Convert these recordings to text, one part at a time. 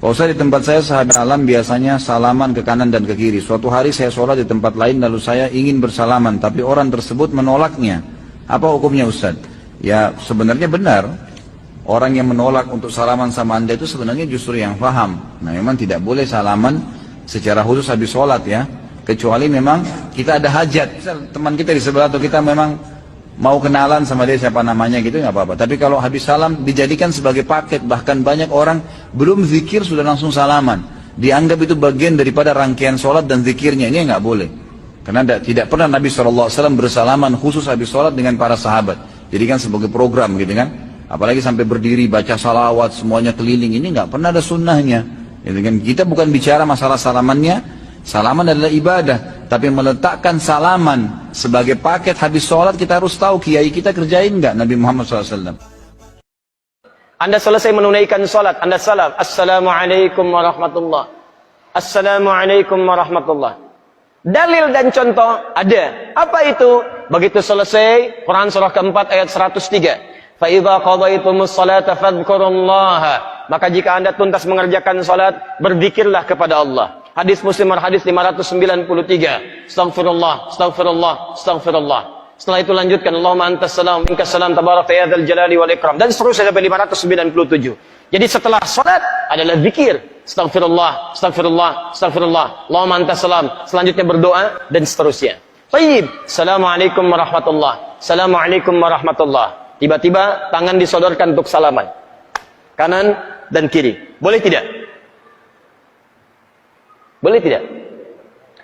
Kalau saya di tempat saya sahabat alam biasanya salaman ke kanan dan ke kiri. Suatu hari saya sholat di tempat lain lalu saya ingin bersalaman tapi orang tersebut menolaknya. Apa hukumnya Ustaz? Ya sebenarnya benar. Orang yang menolak untuk salaman sama anda itu sebenarnya justru yang paham. Nah memang tidak boleh salaman secara khusus habis sholat ya. Kecuali memang kita ada hajat. Misal teman kita di sebelah atau kita memang mau kenalan sama dia siapa namanya gitu nggak apa-apa. Tapi kalau habis salam dijadikan sebagai paket. Bahkan banyak orang belum zikir sudah langsung salaman. Dianggap itu bagian daripada rangkaian sholat dan zikirnya. Ini nggak boleh. Karena tidak pernah Nabi SAW bersalaman khusus habis sholat dengan para sahabat. Jadi kan sebagai program gitu kan. Apalagi sampai berdiri baca salawat semuanya keliling, ini nggak pernah ada sunnahnya. Gitu kan. Kita bukan bicara masalah salamannya, salaman adalah ibadah. Tapi meletakkan salaman sebagai paket habis sholat kita harus tahu kiai kita kerjain nggak Nabi Muhammad SAW. Anda selesai menunaikan sholat, Anda salam, Assalamualaikum warahmatullah. Assalamualaikum warahmatullah. Dalil dan contoh ada. Apa itu? Begitu selesai, Quran surah keempat ayat 103. فَإِذَا قَضَيْتُمُ الصَّلَاةَ فَاذْكُرُوا اللَّهَ. Maka jika anda tuntas mengerjakan salat, berzikirlah kepada Allah. Hadis Muslim hadis 593. Astaghfirullah, astaghfirullah, astaghfirullah. Setelah itu lanjutkan, Allahumma antas salam, minkas salam, tabarak ya dzal jalali wal ikram. Dan seterusnya sampai 597. Jadi setelah salat adalah zikir. Astaghfirullah, astaghfirullah, astaghfirullah. Allahumma antas salam. Selanjutnya berdoa dan seterusnya. Baik. Assalamualaikum warahmatullah. Assalamualaikum warahmatullah. Tiba-tiba tangan disodorkan untuk salaman. Kanan dan kiri. Boleh tidak? Boleh tidak?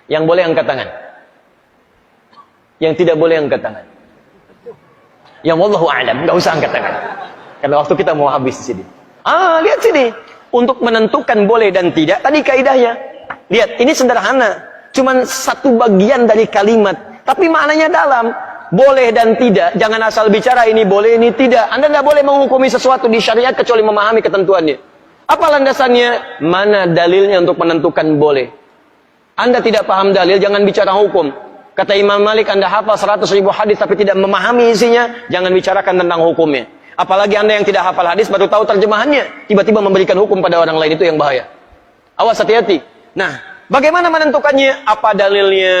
Yang boleh angkat tangan. Yang tidak boleh angkat tangan. Yang wallahu a'lam, enggak usah angkat tangan. Karena waktu kita mau habis di sini. Lihat sini. Untuk menentukan boleh dan tidak, tadi kaidahnya. Lihat, ini sederhana. Cuman satu bagian dari kalimat, tapi maknanya dalam. Boleh dan tidak, jangan asal bicara ini boleh, ini tidak. Anda tidak boleh menghukumi sesuatu di syariat kecuali memahami ketentuannya. Apa landasannya? Mana dalilnya untuk menentukan boleh? Anda tidak paham dalil, jangan bicara hukum. Kata Imam Malik, Anda hafal 100.000 hadis tapi tidak memahami isinya, jangan bicarakan tentang hukumnya. Apalagi Anda yang tidak hafal hadis baru tahu terjemahannya, tiba-tiba memberikan hukum pada orang lain, itu yang bahaya. Awas, hati-hati. Nah, bagaimana menentukannya? Apa dalilnya?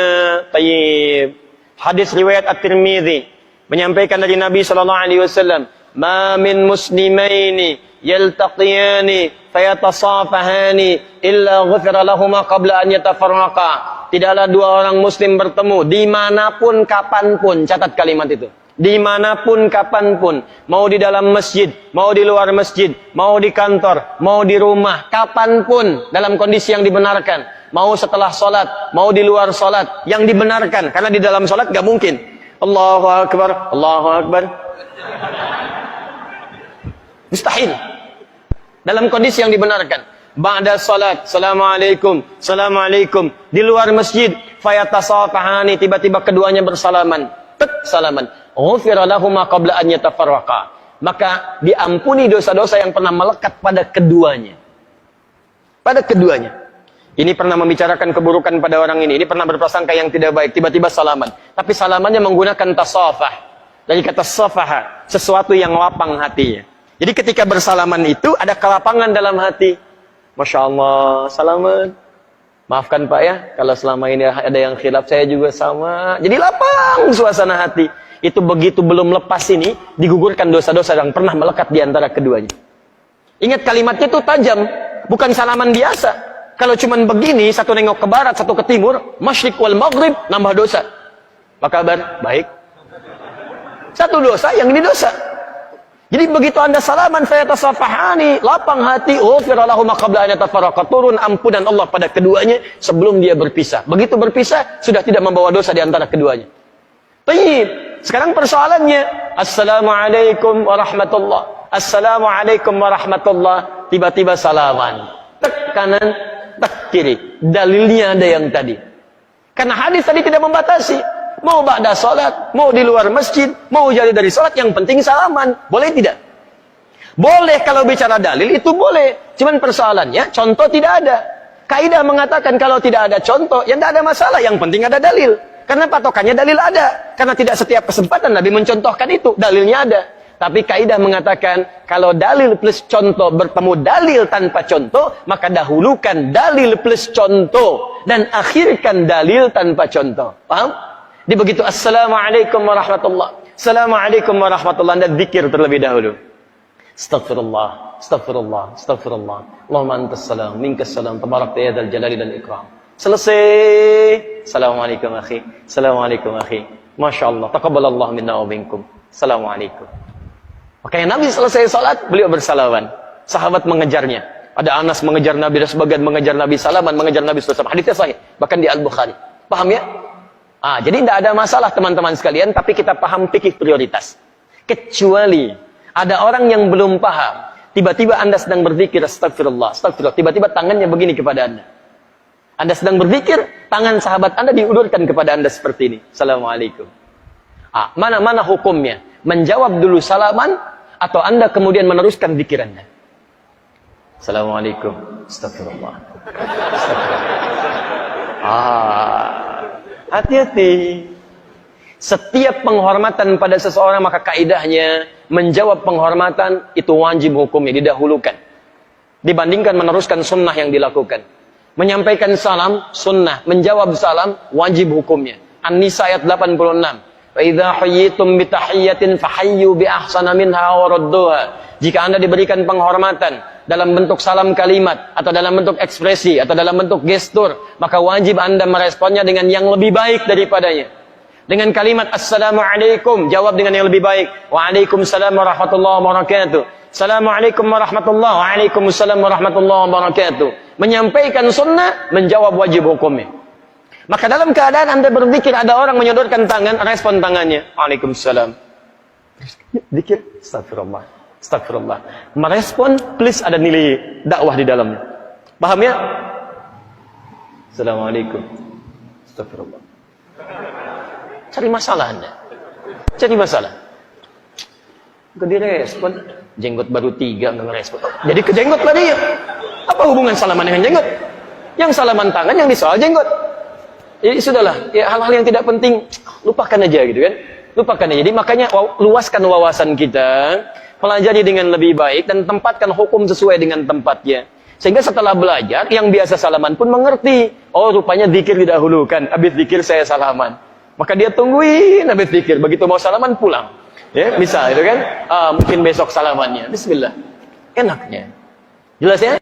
Tayyib. Hadis riwayat At-Tirmidzi menyampaikan dari Nabi sallallahu alaihi wasallam, "Ma min muslimaini yaltaqiyani fayatasafahani illa ghufira lahumā qabla an yatafarraqa." Tidaklah dua orang muslim bertemu dimanapun kapanpun, catat kalimat itu. Dimanapun kapanpun, mau di dalam masjid, mau di luar masjid, mau di kantor, mau di rumah, kapanpun dalam kondisi yang dibenarkan. Mau setelah sholat, mau di luar sholat, yang dibenarkan. Karena di dalam sholat gak mungkin. Allahu Akbar, Allahu Akbar. Mustahil. Dalam kondisi yang dibenarkan. Ba'da sholat, Assalamualaikum, Assalamualaikum. Di luar masjid, fayatasafahani, tiba-tiba keduanya bersalaman. Tek, salaman. Ghufira lahumā qabla an yatafarraqa. Maka diampuni dosa-dosa yang pernah melekat pada keduanya. Pada keduanya. Ini pernah membicarakan keburukan pada orang ini pernah berprasangka yang tidak baik, tiba-tiba salaman. Tapi salamannya menggunakan tasafah. Dari kata safaha, sesuatu yang lapang hatinya. Jadi ketika bersalaman itu ada kelapangan dalam hati. Masya Allah, salaman. Maafkan Pak ya, kalau selama ini ada yang khilaf, saya juga sama. Jadi lapang suasana hati. Itu begitu belum lepas ini, digugurkan dosa-dosa yang pernah melekat di antara keduanya. Ingat kalimatnya itu tajam, bukan salaman biasa. Kalau cuman begini, satu nengok ke barat, satu ke timur, masyriq wal maghrib, nambah dosa. Apa kabar? Baik. Satu dosa, yang ini dosa. Jadi begitu Anda salaman, fayatasafahani, lapang hati, ghufira lahumā qabla an yatafarraqa, turun ampunan Allah pada keduanya sebelum dia berpisah. Begitu berpisah, sudah tidak membawa dosa di antara keduanya. Baik. Sekarang persoalannya, Assalamualaikum warahmatullah. Assalamualaikum warahmatullah. Tiba-tiba salaman. Tek kanan, tek kiri. Dalilnya ada yang tadi. Karena hadis tadi tidak membatasi. Mau ba'da salat, mau di luar masjid, mau jadi dari salat, yang penting salaman. Boleh tidak? Boleh kalau bicara dalil, itu boleh. Cuman persoalannya, contoh tidak ada. Kaidah mengatakan kalau tidak ada contoh, ya tidak ada masalah. Yang penting ada dalil. Karena patokannya dalil ada. Karena tidak setiap kesempatan Nabi mencontohkan itu. Dalilnya ada. Tapi kaidah mengatakan, kalau dalil plus contoh bertemu dalil tanpa contoh, maka dahulukan dalil plus contoh dan akhirkan dalil tanpa contoh. Paham? Di begitu assalamualaikum warahmatullah, assalamualaikum warahmatullah, Anda zikir terlebih dahulu. Astaghfirullah, astaghfirullah, astaghfirullah. Allahumma antas salam, minkas salam, tabarakta ya dzal jalali dan ikram. Selesai. Assalamualaikum akhi, assalamualaikum akhi. Masya Allah, taqabbalallah minna wa minkum. Assalamualaikum. Makanya Nabi selesai salat, beliau bersalaman. Sahabat mengejarnya. Ada Anas mengejar Nabi, dan sebagian mengejar Nabi, salaman mengejar Nabi SAW. Hadisnya sahih, bahkan di Al-Bukhari. Paham ya? Jadi tidak ada masalah teman-teman sekalian, tapi kita paham fikih prioritas. Kecuali ada orang yang belum paham, tiba-tiba Anda sedang berzikir, astagfirullah, astagfirullah, tiba-tiba tangannya begini kepada Anda. Anda sedang berzikir, tangan sahabat Anda diulurkan kepada Anda seperti ini. Assalamualaikum. Mana hukumnya? Menjawab dulu salaman, atau Anda kemudian meneruskan zikir Anda? Assalamualaikum. Astagfirullah. Hati-hati. Setiap penghormatan pada seseorang, maka kaidahnya menjawab penghormatan itu wajib hukumnya, didahulukan dibandingkan meneruskan sunnah yang dilakukan. Menyampaikan salam sunnah, menjawab salam wajib hukumnya. An-Nisa ayat 86. Fa idza hayyitum bi tahiyyatin fahayyu bi ahsana minha wa radduha. Jika Anda diberikan penghormatan dalam bentuk salam kalimat, atau dalam bentuk ekspresi, atau dalam bentuk gestur, maka wajib Anda meresponnya dengan yang lebih baik daripadanya. Dengan kalimat assalamualaikum, jawab dengan yang lebih baik. Waalaikumsalam warahmatullahi wabarakatuh. Assalamualaikum warahmatullahi, waalaikumsalam warahmatullahi wabarakatuh. Menyampaikan sunnah, menjawab wajib hukumnya. Maka dalam keadaan Anda berzikir, ada orang menyodorkan tangan, respon tangannya. Waalaikumsalam. Zikir, astagfirullah, astagfirullah. Merespon, please ada nilai dakwah di dalamnya. Paham ya? Assalamualaikum. Astagfirullah. Cari masalah Anda. Cari masalah. Gak direspon. Jenggot baru 3, gak ngerespon. Jadi ke jenggot lah dia. Apa hubungan salaman dengan jenggot? Yang salaman tangan, yang disoal jenggot. Jadi sudahlah, ya hal-hal yang tidak penting lupakan aja gitu kan. Lupakan aja. Jadi makanya luaskan wawasan kita, pelajari dengan lebih baik dan tempatkan hukum sesuai dengan tempatnya. Sehingga setelah belajar, yang biasa salaman pun mengerti. Oh, rupanya zikir didahulukan. Habis zikir saya salaman. Maka dia tungguin habis zikir. Begitu mau salaman pulang. Ya, bisa itu kan. Mungkin besok salamannya. Bismillah. Enaknya. Jelas ya?